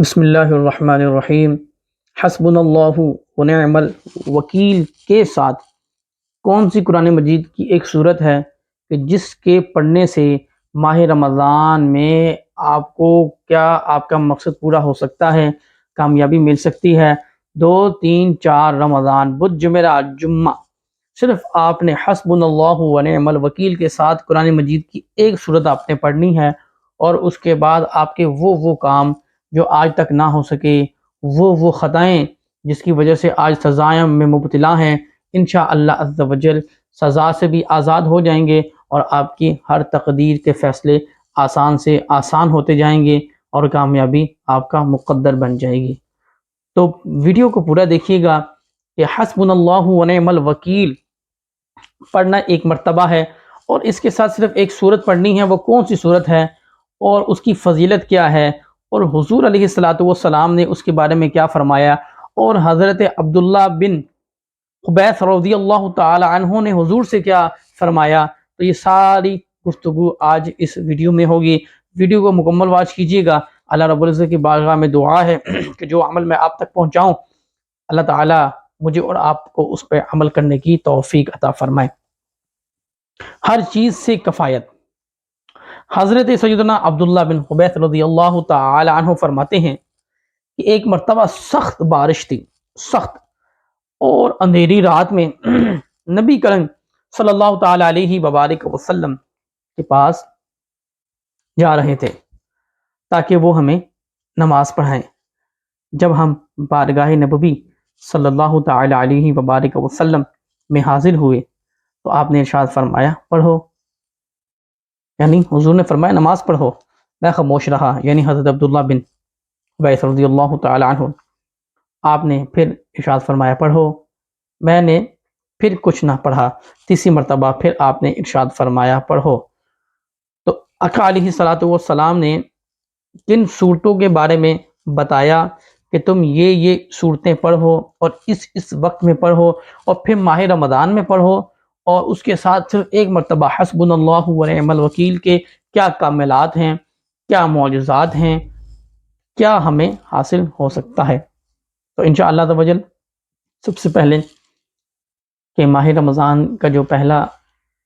بسم اللہ الرحمن الرحیم۔ حسبنا اللہ ونعم الوکیل کے ساتھ کون سی قرآن مجید کی ایک صورت ہے کہ جس کے پڑھنے سے ماہ رمضان میں آپ کو کیا آپ کا مقصد پورا ہو سکتا ہے، کامیابی مل سکتی ہے؟ 2 3 4 رمضان، بدھ جمعرات جمعہ، صرف آپ نے حسبنا اللہ ونعم الوکیل کے ساتھ قرآن مجید کی ایک صورت آپ نے پڑھنی ہے، اور اس کے بعد آپ کے وہ کام جو آج تک نہ ہو سکے، وہ خطائیں جس کی وجہ سے آج سزائیں میں مبتلا ہیں، انشاءاللہ عز و جل سزا سے بھی آزاد ہو جائیں گے، اور آپ کی ہر تقدیر کے فیصلے آسان سے آسان ہوتے جائیں گے، اور کامیابی آپ کا مقدر بن جائے گی۔ تو ویڈیو کو پورا دیکھیے گا کہ حسبنا اللہ ونعم الوکیل پڑھنا ایک مرتبہ ہے، اور اس کے ساتھ صرف ایک صورت پڑھنی ہے۔ وہ کون سی صورت ہے اور اس کی فضیلت کیا ہے، اور حضور علیہ السلام نے اس کے بارے میں کیا فرمایا، اور حضرت عبداللہ بن خبیث رضی اللہ تعالی عنہ نے حضور سے کیا فرمایا، تو یہ ساری گفتگو آج اس ویڈیو میں ہوگی۔ ویڈیو کو مکمل واچ کیجیے گا۔ اللہ رب العزت کی بارگاہ میں دعا ہے کہ جو عمل میں آپ تک پہنچاؤں، اللہ تعالی مجھے اور آپ کو اس پہ عمل کرنے کی توفیق عطا فرمائے۔ ہر چیز سے کفایت۔ حضرت سیدنا عبداللہ بن خبیث رضی اللہ تعالی عنہ فرماتے ہیں کہ ایک مرتبہ سخت بارش تھی، سخت، اور اندھیری رات میں نبی کریم صلی اللہ تعالی علیہ وبارک وسلم کے پاس جا رہے تھے تاکہ وہ ہمیں نماز پڑھائیں۔ جب ہم بارگاہ نبوی صلی اللہ تعالی علیہ وبارک وسلم میں حاضر ہوئے تو آپ نے ارشاد فرمایا پڑھو، یعنی حضور نے فرمایا نماز پڑھو۔ میں خاموش رہا، یعنی حضرت عبداللہ بن عبیس رضی اللہ تعالی عنہ۔ آپ نے پھر ارشاد فرمایا پڑھو، میں نے پھر کچھ نہ پڑھا۔ تیسری مرتبہ پھر آپ نے ارشاد فرمایا پڑھو۔ تو آقا علیہ السلام نے کن صورتوں کے بارے میں بتایا کہ تم یہ صورتیں پڑھو، اور اس وقت میں پڑھو، اور پھر ماہ رمضان میں پڑھو، اور اس کے ساتھ صرف ایک مرتبہ حسبنا اللہ ونعم الوکیل کے کیا کاملات ہیں، کیا معجزات ہیں، کیا ہمیں حاصل ہو سکتا ہے۔ تو انشاءاللہ عز و جل سب سے پہلے کہ ماہ رمضان کا جو پہلا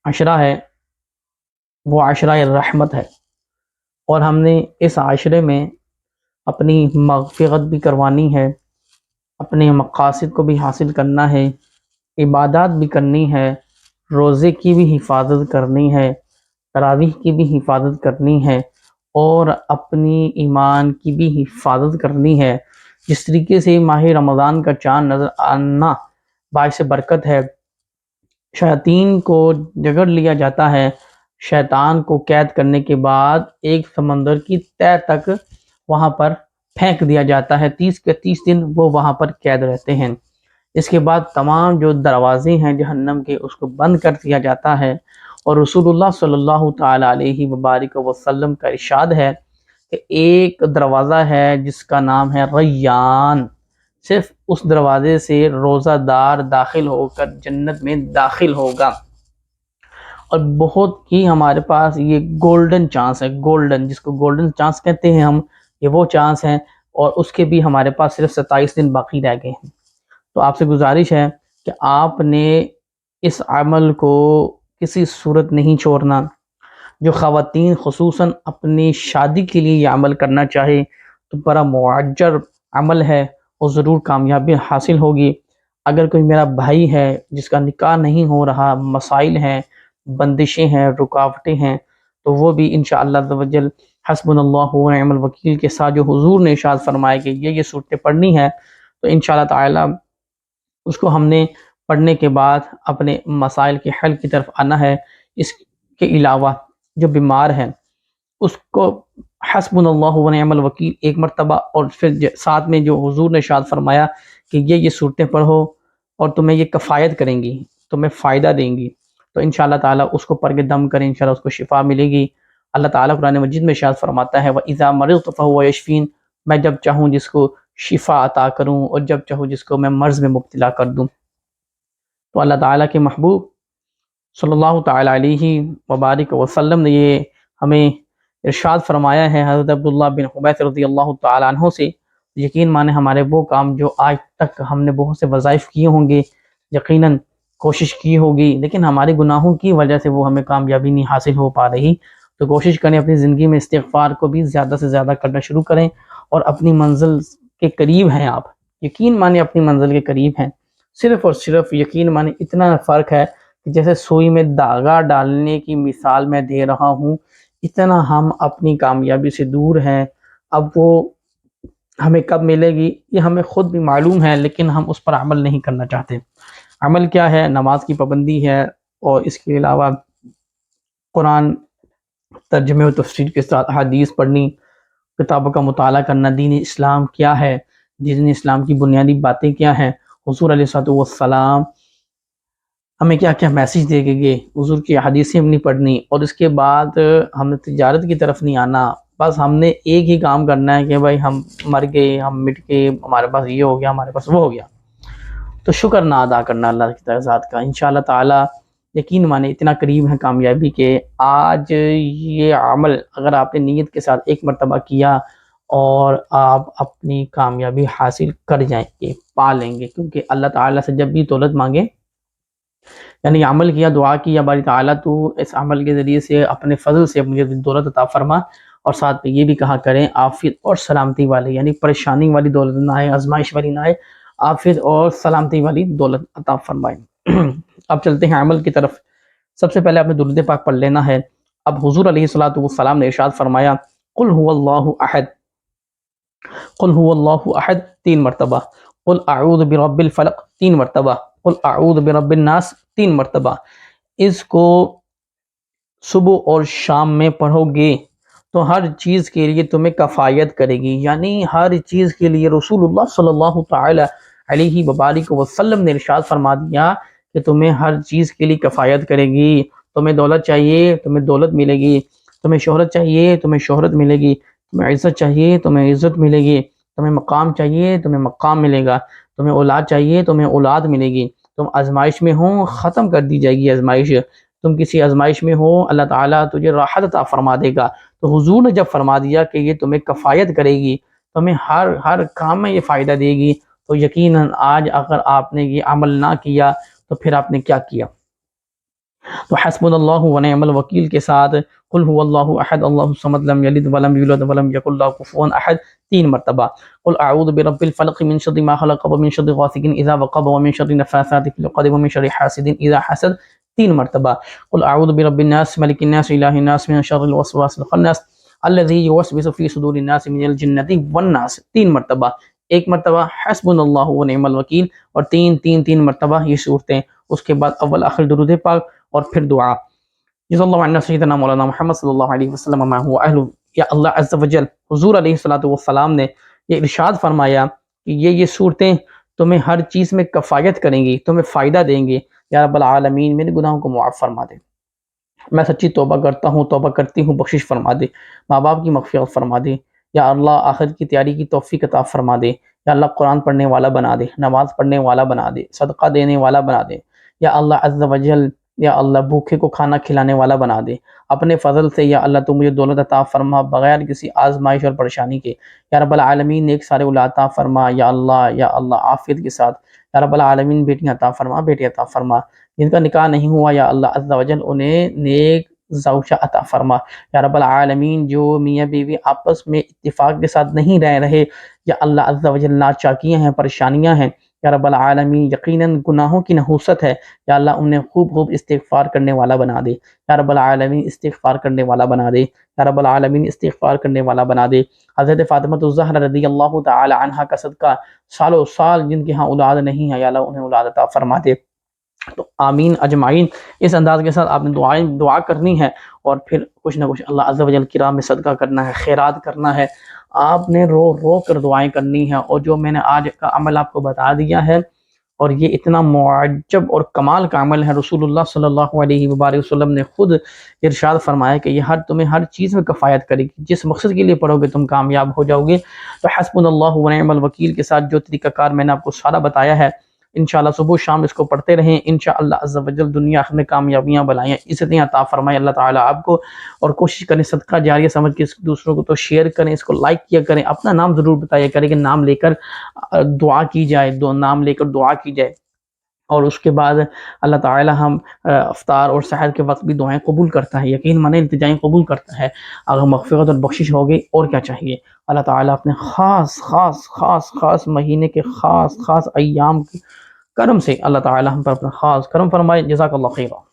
عشرہ ہے وہ عشرہ رحمت ہے، اور ہم نے اس عشرے میں اپنی مغفرت بھی کروانی ہے، اپنے مقاصد کو بھی حاصل کرنا ہے، عبادات بھی کرنی ہے، روزے کی بھی حفاظت کرنی ہے، تراویح کی بھی حفاظت کرنی ہے، اور اپنی ایمان کی بھی حفاظت کرنی ہے۔ جس طریقے سے ماہ رمضان کا چاند نظر آنا باعث برکت ہے، شیاطین کو جگڑ لیا جاتا ہے، شیطان کو قید کرنے کے بعد ایک سمندر کی تہہ تک وہاں پر پھینک دیا جاتا ہے، 30 کے 30 دن وہ وہاں پر قید رہتے ہیں۔ اس کے بعد تمام جو دروازے ہیں جہنم کے اس کو بند کر دیا جاتا ہے، اور رسول اللہ صلی اللہ تعالی علیہ وبارک وسلم کا ارشاد ہے کہ ایک دروازہ ہے جس کا نام ہے ریان، صرف اس دروازے سے روزہ دار داخل ہو کر جنت میں داخل ہوگا۔ اور بہت ہی ہمارے پاس یہ گولڈن چانس ہے، گولڈن، جس کو گولڈن چانس کہتے ہیں ہم، یہ وہ چانس ہے، اور اس کے بھی ہمارے پاس صرف 27 دن باقی رہ گئے ہیں۔ تو آپ سے گزارش ہے کہ آپ نے اس عمل کو کسی صورت نہیں چھوڑنا۔ جو خواتین خصوصاً اپنی شادی کے لیے یہ عمل کرنا چاہے تو بڑا معجر عمل ہے، اور ضرور کامیابی حاصل ہوگی۔ اگر کوئی میرا بھائی ہے جس کا نکاح نہیں ہو رہا، مسائل ہیں، بندشیں ہیں، رکاوٹیں ہیں، تو وہ بھی انشاءاللہ عز و جل حسبنا اللہ ونعم الوکیل کے ساتھ جو حضور نے ارشاد فرمایا کہ یہ صورتیں پڑھنی ہے، تو انشاءاللہ تعالی اس کو ہم نے پڑھنے کے بعد اپنے مسائل کے حل کی طرف آنا ہے۔ اس کے علاوہ جو بیمار ہے اس کو حسبنا اللہ ونعم الوکیل ایک مرتبہ، اور پھر ساتھ میں جو حضور نے ارشاد فرمایا کہ یہ صورتیں پڑھو اور تمہیں یہ کفایت کریں گی، تمہیں فائدہ دیں گی، تو انشاءاللہ تعالیٰ اس کو پڑھ کے دم کریں، انشاءاللہ اس کو شفا ملے گی۔ اللہ تعالیٰ قرآن مجید میں ارشاد فرماتا ہے وَإِذَا مَرِضْتُ فَهُوَ يَشْفِينِ، میں جب چاہوں جس کو شفا عطا کروں، اور جب چاہوں جس کو میں مرض میں مبتلا کر دوں۔ تو اللہ تعالیٰ کے محبوب صلی اللہ تعالی علیہ وبارک وسلم نے یہ ہمیں ارشاد فرمایا ہے حضرت عبداللہ بن عبیس رضی اللہ تعالی عنہ سے، یقین مانے ہمارے وہ کام جو آج تک ہم نے بہت سے وظائف کیے ہوں گے، یقیناً کوشش کی ہوگی، لیکن ہمارے گناہوں کی وجہ سے وہ ہمیں کامیابی نہیں حاصل ہو پا رہی، تو کوشش کریں اپنی زندگی میں استغفار کو بھی زیادہ سے زیادہ کرنا شروع کریں، اور اپنی منزل کے قریب ہیں آپ، یقین مانے اپنی منزل کے قریب ہیں، صرف اور صرف یقین مانے اتنا فرق ہے کہ جیسے سوئی میں دھاگا ڈالنے کی مثال میں دے رہا ہوں، اتنا ہم اپنی کامیابی سے دور ہیں۔ اب وہ ہمیں کب ملے گی یہ ہمیں خود بھی معلوم ہے، لیکن ہم اس پر عمل نہیں کرنا چاہتے۔ عمل کیا ہے؟ نماز کی پابندی ہے، اور اس کے علاوہ قرآن ترجمے و تفسیر کے ساتھ حدیث پڑھنی، کتابوں کا مطالعہ کرنا، دین اسلام کیا ہے، دین اسلام کی بنیادی باتیں کیا ہیں، حضور علیہ الصلوۃ والسلام ہمیں کیا کیا میسیج دے گئے، حضور کی حدیثیں نہیں پڑھنی، اور اس کے بعد ہم نے تجارت کی طرف نہیں آنا، بس ہم نے ایک ہی کام کرنا ہے کہ بھائی ہم مر گئے، ہم مٹ کے ہمارے پاس یہ ہو گیا، ہمارے پاس وہ ہو گیا، تو شکر نہ ادا کرنا اللہ کی ذات کا۔ انشاءاللہ تعالی یقین مانے اتنا قریب ہے کامیابی کے، آج یہ عمل اگر آپ نے نیت کے ساتھ ایک مرتبہ کیا اور آپ اپنی کامیابی حاصل کر جائیں گے، پا لیں گے، کیونکہ اللہ تعالیٰ سے جب بھی دولت مانگے، یعنی عمل کیا، دعا کی، یا باری تعالیٰ تو اس عمل کے ذریعے سے اپنے فضل سے مجھے دولت عطا فرما، اور ساتھ میں یہ بھی کہا کریں عافیت اور سلامتی والے، یعنی پریشانی والی دولت نہ آئے، آزمائش والی نہ آئے، عافیت اور سلامتی والی دولت عطا فرمائیں۔ اب چلتے ہیں عمل کی طرف۔ سب سے پہلے آپ نے درود پاک پڑھ لینا ہے۔ اب حضور علیہ الصلوۃ والسلام نے ارشاد فرمایا، قل هو اللہ احد، قل هو اللہ احد 3 مرتبہ، قل اعوذ برب الفلق 3 مرتبہ، قل اعوذ برب الناس 3 مرتبہ۔ اس کو صبح اور شام میں پڑھو گے تو ہر چیز کے لیے تمہیں کفایت کرے گی، یعنی ہر چیز کے لیے رسول اللہ صلی اللہ تعالی علیہ وبارک وسلم نے ارشاد فرما دیا کہ تمہیں ہر چیز کے لیے کفایت کرے گی۔ تمہیں دولت چاہیے، تمہیں دولت ملے گی، تمہیں شہرت چاہیے، تمہیں شہرت ملے گی، تمہیں عزت چاہیے، تمہیں عزت ملے گی، تمہیں مقام چاہیے، تمہیں مقام ملے گا، تمہیں اولاد چاہیے، تمہیں اولاد ملے گی، تم آزمائش میں ہو، ختم کر دی جائے گی آزمائش، تم کسی آزمائش میں ہو، اللہ تعالیٰ تجھے راحت عطا فرما دے گا۔ تو حضور نے جب فرما دیا کہ یہ تمہیں کفایت کرے گی، تمہیں ہر کام میں یہ فائدہ دے گی، تو یقیناً آج اگر آپ نے یہ عمل نہ کیا تو پھر آپ نے کیا کیا؟ تو حسبنا اللہ ونعم الوکیل کے ساتھ قل هو اللہ احد اللہ الصمد لم یلد ولم یولد ولم یکن له کفوا احد 3 مرتبہ، قل اعوذ برب الفلق من شر ما خلق ومن شر غاسق اذا وقب ومن شر النفاثات في العقد ومن شر حاسد اذا حسد 3 مرتبہ، قل اعوذ برب الناس ملک الناس الہ الناس من شر الوسواس الخناس الذي يوسوس في صدور الناس من الجنة والناس 3 مرتبہ، 1 مرتبہ حسبنا اللہ ونعم الوکیل، اور 3 مرتبہ یہ صورتیں، اس کے بعد اول آخر درود پاک اور پھر دعا۔ جزا اللہ عنا سیدنا مولانا محمد صلی اللہ علیہ وسلم ما هو اہل۔ یا اللہ عز و جل حضور علیہ الصلوۃ والسلام نے یہ ارشاد فرمایا کہ یہ صورتیں تمہیں ہر چیز میں کفایت کریں گی، تمہیں فائدہ دیں گے۔ یا رب العالمین میرے گناہوں کو معاف فرما دے، میں سچی توبہ کرتا ہوں، توبہ کرتی ہوں، بخشش فرما دے، ماں باپ کی مغفرت فرما دے، یا اللہ آخرت کی تیاری کی توفیق عطا فرما دے، یا اللہ قرآن پڑھنے والا بنا دے، نماز پڑھنے والا بنا دے، صدقہ دینے والا بنا دے، یا اللہ عز و جل یا اللہ بھوکے کو کھانا کھلانے والا بنا دے، اپنے فضل سے یا اللہ تو مجھے دولت عطا فرما بغیر کسی آزمائش اور پریشانی کے، یا رب العالمین نیک سارے اولاد عطا فرما، یا اللہ عافیت کے ساتھ، یا رب العالمین بیٹیاں عطا فرما، بیٹی عطا فرما، جن کا نکاح نہیں ہوا یا اللہ عز و جل انہیں نیک زوجہ عطا فرما، یا رب العالمین جو میاں بیوی آپس میں اتفاق کے ساتھ نہیں رہ رہے، یا اللہ عز و جل ناچاکیاں ہیں، پریشانیاں ہیں، یا رب العالمین یقیناً گناہوں کی نحوست ہے، یا اللہ انہیں خوب استغفار کرنے والا بنا دے، یا رب العالمین استغفار کرنے والا بنا دے، یا رب العالمین استغفار کرنے والا بنا دے۔ حضرت فاطمہ الزہرا رضی اللہ تعالی عنہا کا صدقہ سالوں سال جن کے ہاں اولاد نہیں ہے، یا اللہ انہیں اولاد عطا فرما دے۔ تو آمین اجمعین۔ اس انداز کے ساتھ آپ نے دعا کرنی ہے، اور پھر کچھ نہ کچھ اللہ عز و جل کی راہ میں صدقہ کرنا ہے، خیرات کرنا ہے، آپ نے رو کر دعائیں کرنی ہیں۔ اور جو میں نے آج کا عمل آپ کو بتا دیا ہے، اور یہ اتنا معجب اور کمال کا عمل ہے، رسول اللہ صلی اللہ علیہ وبارک وسلم نے خود ارشاد فرمایا کہ یہ تمہیں ہر چیز میں کفایت کرے گی، جس مقصد کے لیے پڑھو گے تم کامیاب ہو جاؤ گے۔ تو حسبنا اللہ ونعم الوکیل کے ساتھ جو طریقہ کار میں نے آپ کو سارا بتایا ہے، انشاءاللہ صبح شام اس کو پڑھتے رہیں، انشاءاللہ عز و جل دنیا آخرت میں کامیابیاں بلائیں عزتیں عطا فرمائے اللہ تعالیٰ آپ کو، اور کوشش کریں صدقہ جاریہ سمجھ کے اس دوسروں کو تو شیئر کریں، اس کو لائک کیا کریں، اپنا نام ضرور بتایا کریں کہ نام لے کر دعا کی جائے، نام لے کر دعا کی جائے، اور اس کے بعد اللہ تعالی ہم افطار اور سحر کے وقت بھی دعائیں قبول کرتا ہے، یقین مانیں التجائیں قبول کرتا ہے، اگر مغفرت اور بخشش ہوگی اور کیا چاہیے۔ اللہ تعالی اپنے خاص مہینے کے خاص ایام کے کرم سے اللہ تعالی ہم پر اپنا خاص کرم فرمائے۔ جزاک اللہ خیرہ۔